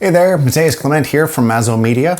Hey there, Mateus Clement here from Mazzo Media.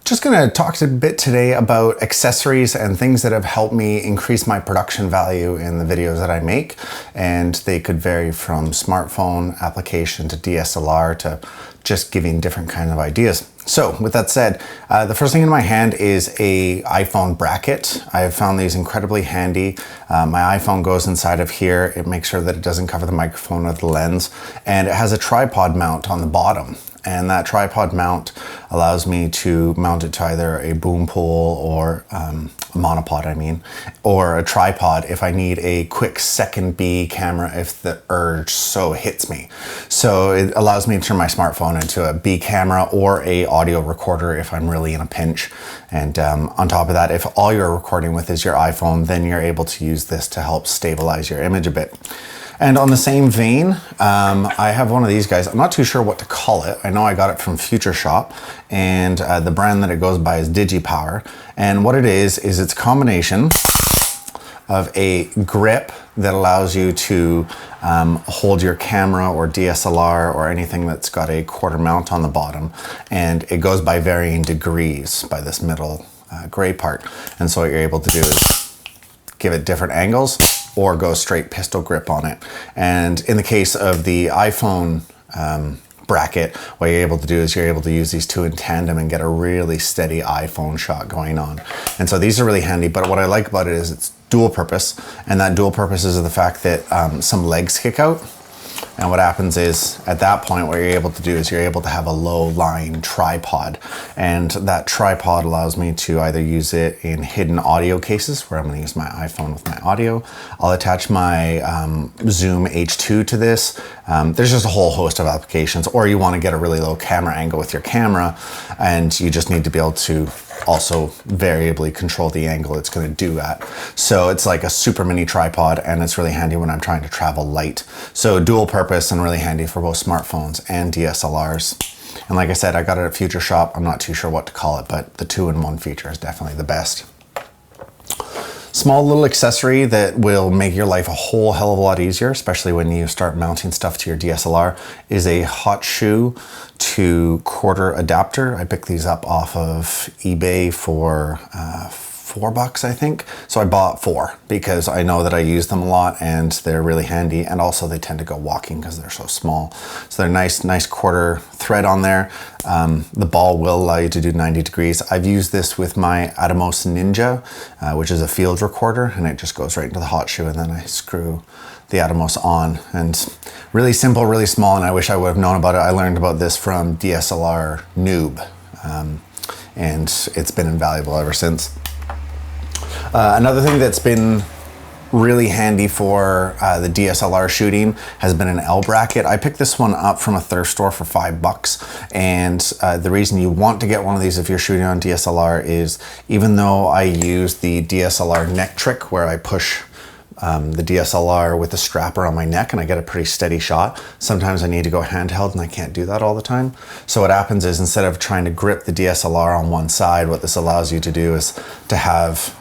Just gonna talk a bit today about accessories and things that have helped me increase my production value in the videos that I make. And they could vary from smartphone application to DSLR to just giving different kinds of ideas. So with that said, the first thing in my hand is a iPhone bracket. I have found these incredibly handy. My iPhone goes inside of here. It makes sure that it doesn't cover the microphone or the lens, and it has a tripod mount on the bottom. And that tripod mount allows me to mount it to either a boom pole or a monopod, or a tripod if I need a quick second B camera if the urge so hits me. So it allows me to turn my smartphone into a B camera or a audio recorder if I'm really in a pinch. And on top of that, if all you're recording with is your iPhone, then you're able to use this to help stabilize your image a bit. And on the same vein, I have one of these guys. I'm not too sure what to call it. I know I got it from Future Shop, and the brand that it goes by is DigiPower. And what it is it's a combination of a grip that allows you to hold your camera or DSLR or anything that's got a quarter mount on the bottom. And it goes by varying degrees by this middle gray part. And so what you're able to do is give it different angles or go straight pistol grip on it. And in the case of the iPhone bracket, what you're able to do is you're able to use these two in tandem and get a really steady iPhone shot going on. And so these are really handy, but what I like about it is it's dual purpose, and that dual purpose is the fact that some legs kick out. And what happens is at that point, what you're able to do is you're able to have a low lying tripod. And that tripod allows me to either use it in hidden audio cases where I'm gonna use my iPhone with my audio. I'll attach my Zoom H2 to this. There's just a whole host of applications, or you wanna get a really low camera angle with your camera, and you just need to be able to also variably control the angle it's going to do at. So it's like a super mini tripod, and it's really handy when I'm trying to travel light. So dual purpose and really handy for both smartphones and DSLRs. And like I said, I got it at Future Shop. I'm not too sure what to call it, but the 2-in-1 feature is definitely the best. Small little accessory that will make your life a whole hell of a lot easier, especially when you start mounting stuff to your DSLR, is a hot shoe to quarter adapter. I picked these up off of eBay for $4, I think. So I bought 4 because I know that I use them a lot and they're really handy, and also they tend to go walking because they're so small. So they're nice quarter thread on there. The ball will allow you to do 90 degrees. I've used this with my Atomos Ninja, which is a field recorder, and it just goes right into the hot shoe, and then I screw the Atomos on. And really simple, really small, and I wish I would have known about it. I learned about this from DSLR Noob, and it's been invaluable ever since. Another thing that's been really handy for the DSLR shooting has been an L bracket. I picked this one up from a thrift store for $5, and the reason you want to get one of these if you're shooting on DSLR is, even though I use the DSLR neck trick where I push the DSLR with the strap around my neck and I get a pretty steady shot, sometimes I need to go handheld and I can't do that all the time. So what happens is, instead of trying to grip the DSLR on one side, what this allows you to do is to have,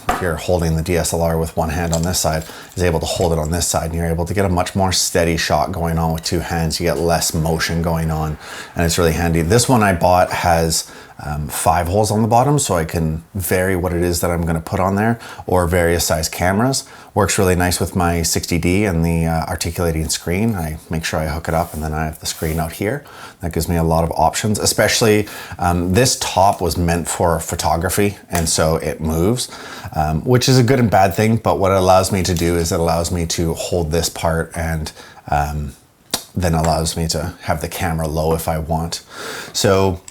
if you're holding the DSLR with one hand on this side, is able to hold it on this side, and you're able to get a much more steady shot going on with two hands. You get less motion going on, and it's really handy. This one I bought has 5 holes on the bottom, so I can vary what it is that I'm going to put on there, or various size cameras. Works really nice with my 60D and the articulating screen. I make sure I hook it up, and then I have the screen out here. That gives me a lot of options, especially this top was meant for photography, and so it moves, which is a good and bad thing. But what it allows me to do is it allows me to hold this part, and then allows me to have the camera low if I want. So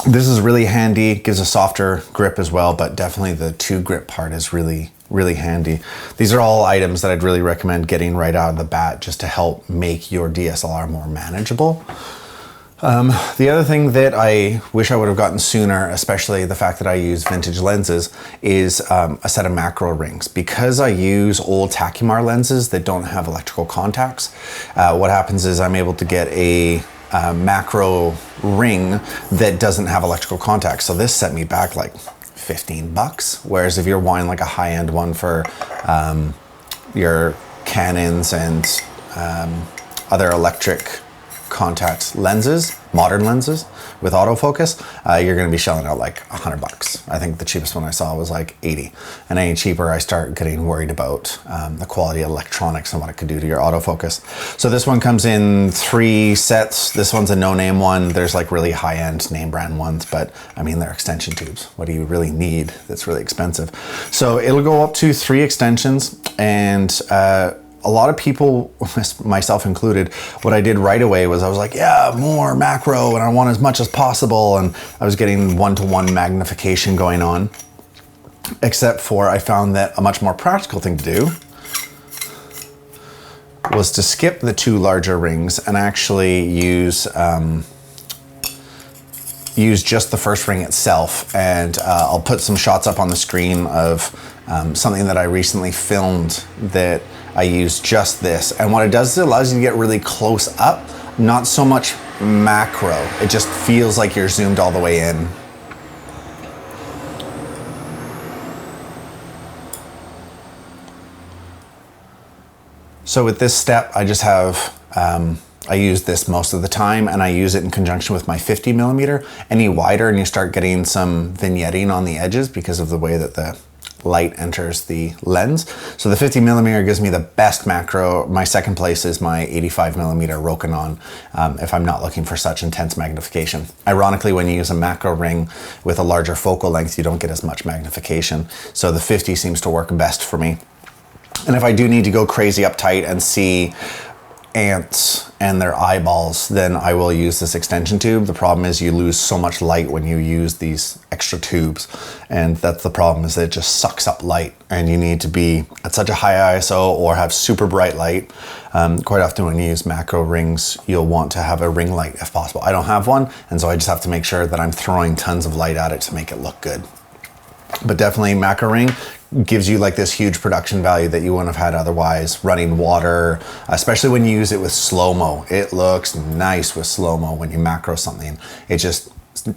this is really handy, gives a softer grip as well, but definitely the 2 grip part is really handy. These are all items that I'd really recommend getting right out of the bat, just to help make your DSLR more manageable. The other thing that I wish I would have gotten sooner, especially the fact that I use vintage lenses, is a set of macro rings. Because I use old Tacumar lenses that don't have electrical contacts, what happens is I'm able to get a macro ring that doesn't have electrical contacts. So this set me back like $15, whereas if you're wanting like a high-end one for your Canons and other electric contact lenses, modern lenses with autofocus, you're going to be shelling out like $100. I think the cheapest one I saw was like 80. And any cheaper, I start getting worried about the quality of electronics and what it could do to your autofocus. So this one comes in 3 sets. This one's a no-name one. There's like really high-end name brand ones, but I mean, they're extension tubes. What do you really need that's really expensive? So it'll go up to 3 extensions, and a lot of people, myself included, what I did right away was I was like, yeah, more macro, and I want as much as possible. And I was getting 1-to-1 magnification going on, except for I found that a much more practical thing to do was to skip the 2 larger rings and actually use just the first ring itself. And I'll put some shots up on the screen of something that I recently filmed that I use just this. And what it does is it allows you to get really close up, not so much macro. It just feels like you're zoomed all the way in. So with this step, I just have, I use this most of the time, and I use it in conjunction with my 50mm. Any wider and you start getting some vignetting on the edges because of the way that the light enters the lens. So the 50mm gives me the best macro. My second place is my 85mm Rokinon if I'm not looking for such intense magnification. Ironically, when you use a macro ring with a larger focal length, you don't get as much magnification. So the 50 seems to work best for me. And if I do need to go crazy uptight and see ants and their eyeballs, then I will use this extension tube. The problem is you lose so much light when you use these extra tubes, and that's the problem, is that it just sucks up light, and you need to be at such a high ISO or have super bright light. Quite often when you use macro rings, you'll want to have a ring light if possible. I don't have one, and so I just have to make sure that I'm throwing tons of light at it to make it look good. But definitely macro ring gives you like this huge production value that you wouldn't have had otherwise. Running water, especially when you use it with slow-mo. It looks nice with slow-mo when you macro something. It's just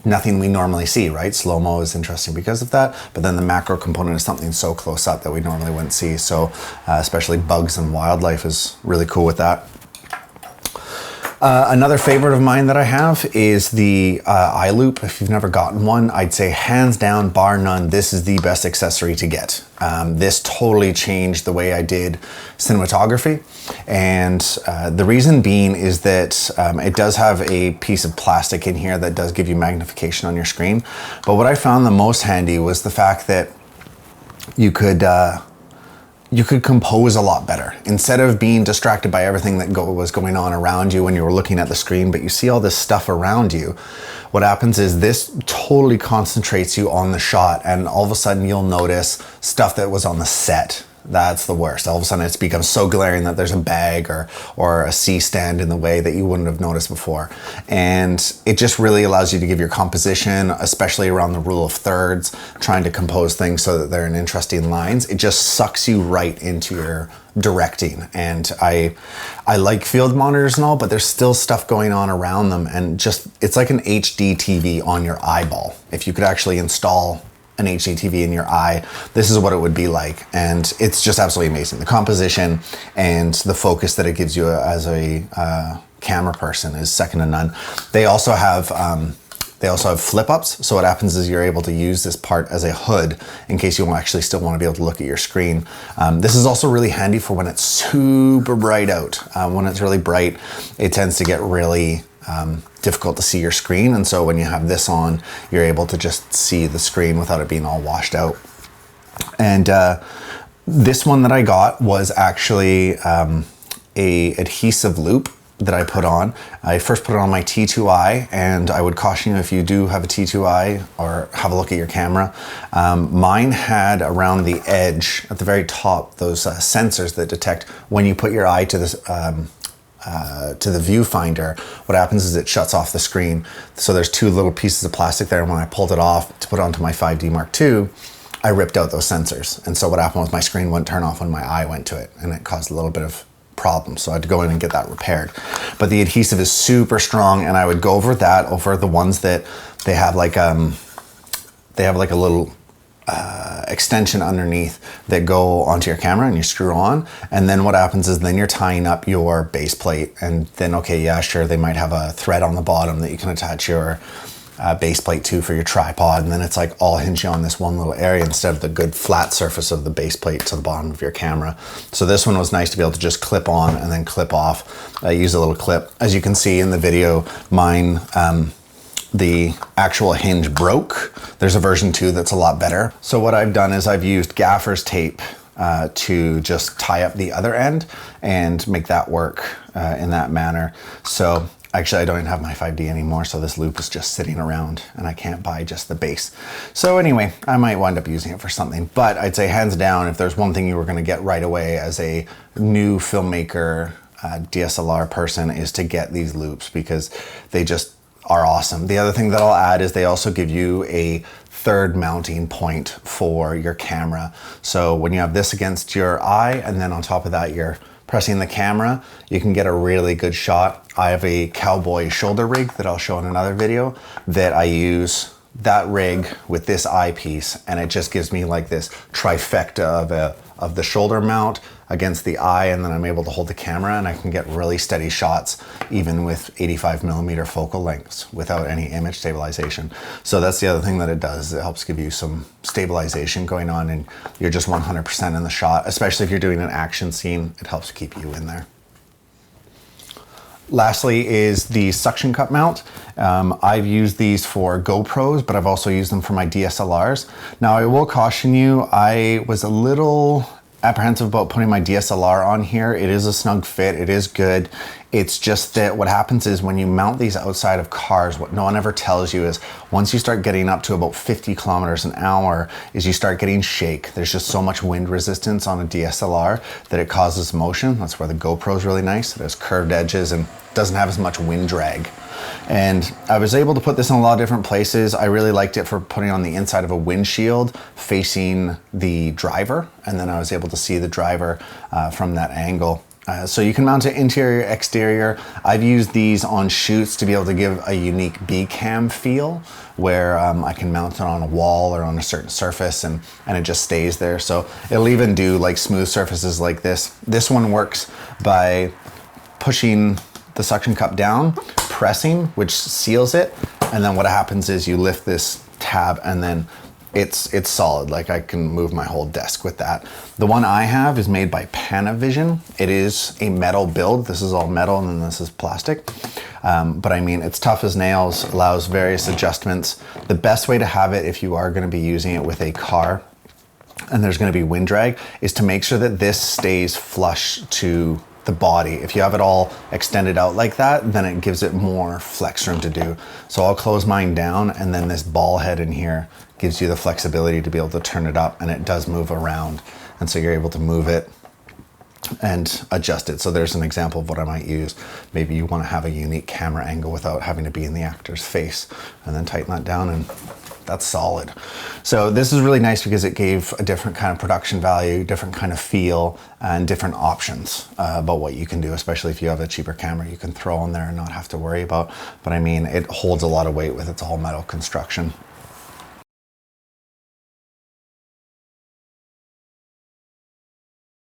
nothing we normally see, right? Slow-mo is interesting because of that, but then the macro component is something so close up that we normally wouldn't see. So especially bugs and wildlife is really cool with that. Another favorite of mine that I have is the eye loop. If you've never gotten one, I'd say hands down, bar none, this is the best accessory to get. This totally changed the way I did cinematography. And the reason being is that it does have a piece of plastic in here that does give you magnification on your screen. But what I found the most handy was the fact that you could compose a lot better. Instead of being distracted by everything that was going on around you when you were looking at the screen, but you see all this stuff around you, what happens is this totally concentrates you on the shot, and all of a sudden you'll notice stuff that was on the set. That's the worst. All of a sudden it's become so glaring that there's a bag or a C-stand in the way that you wouldn't have noticed before. And it just really allows you to give your composition, especially around the rule of thirds, trying to compose things so that they're in interesting lines. It just sucks you right into your directing. And I like field monitors and all, but there's still stuff going on around them, and just, it's like an HD TV on your eyeball. If you could actually install an HD TV in your eye, this is what it would be like. And it's just absolutely amazing. The composition and the focus that it gives you as a camera person is second to none. They also have flip ups. So what happens is you're able to use this part as a hood in case you actually still want to be able to look at your screen. This is also really handy for when it's super bright out. When it's really bright, it tends to get really difficult to see your screen, and so when you have this on, you're able to just see the screen without it being all washed out. And this one that I got was actually a adhesive loop that I put on. I first put it on my T2i, and I would caution you, if you do have a T2i or have a look at your camera, mine had around the edge at the very top those sensors that detect when you put your eye to this to the viewfinder. What happens is it shuts off the screen. So there's 2 little pieces of plastic there, and when I pulled it off to put it onto my 5D Mark II, I ripped out those sensors. And so what happened was my screen wouldn't turn off when my eye went to it, and it caused a little bit of problem. So I had to go in and get that repaired. But the adhesive is super strong, and I would go over that over the ones that they have like a little extension underneath that go onto your camera and you screw on. And then what happens is then you're tying up your base plate, and then, okay, yeah, sure, they might have a thread on the bottom that you can attach your base plate to for your tripod, and then it's like all hinging on this one little area instead of the good flat surface of the base plate to the bottom of your camera. So this one was nice to be able to just clip on and then clip off. I use a little clip. As you can see in the video, mine, the actual hinge broke. There's a version 2 that's a lot better. So what I've done is I've used gaffer's tape to just tie up the other end and make that work in that manner. So actually, I don't even have my 5D anymore, so this loop is just sitting around and I can't buy just the base. So anyway, I might wind up using it for something, but I'd say hands down, if there's one thing you were gonna get right away as a new filmmaker, DSLR person, is to get these loops, because they just are awesome. The other thing that I'll add is they also give you a third mounting point for your camera. So when you have this against your eye, and then on top of that, you're pressing the camera, you can get a really good shot. I have a cowboy shoulder rig that I'll show in another video that I use that rig with this eyepiece, and it just gives me like this trifecta of the shoulder mount against the eye, and then I'm able to hold the camera and I can get really steady shots even with 85mm focal lengths without any image stabilization. So that's the other thing that it does. It helps give you some stabilization going on and you're just 100% in the shot, especially if you're doing an action scene. It helps keep you in there. Lastly is the suction cup mount. I've used these for GoPros, but I've also used them for my DSLRs. Now I will caution you, I was a little apprehensive about putting my DSLR on here. It is a snug fit, it is good. It's just that what happens is when you mount these outside of cars, what no one ever tells you is once you start getting up to about 50 kilometers an hour is you start getting shake. There's just so much wind resistance on a DSLR that it causes motion. That's where the GoPro is really nice. It has curved edges and doesn't have as much wind drag. And I was able to put this in a lot of different places. I really liked it for putting on the inside of a windshield facing the driver, and then I was able to see the driver from that angle. So you can mount it interior, exterior. I've used these on shoots to be able to give a unique B-cam feel where I can mount it on a wall or on a certain surface and it just stays there. So it'll even do like smooth surfaces like this. This one works by pushing the suction cup down, pressing, which seals it. And then what happens is you lift this tab and then it's solid. Like I can move my whole desk with that. The one I have is made by Panavision. It is a metal build. This is all metal and then this is plastic. But I mean, it's tough as nails, allows various adjustments. The best way to have it if you are gonna be using it with a car and there's gonna be wind drag is to make sure that this stays flush to the body. If you have it all extended out like that, then it gives it more flex room to do. So I'll close mine down and then this ball head in here gives you the flexibility to be able to turn it up, and it does move around. And so you're able to move it and adjust it. So there's an example of what I might use. Maybe you want to have a unique camera angle without having to be in the actor's face, and then tighten that down and that's solid. So this is really nice because it gave a different kind of production value, different kind of feel, and different options about what you can do, especially if you have a cheaper camera you can throw on there and not have to worry about. But I mean, it holds a lot of weight with its all metal construction.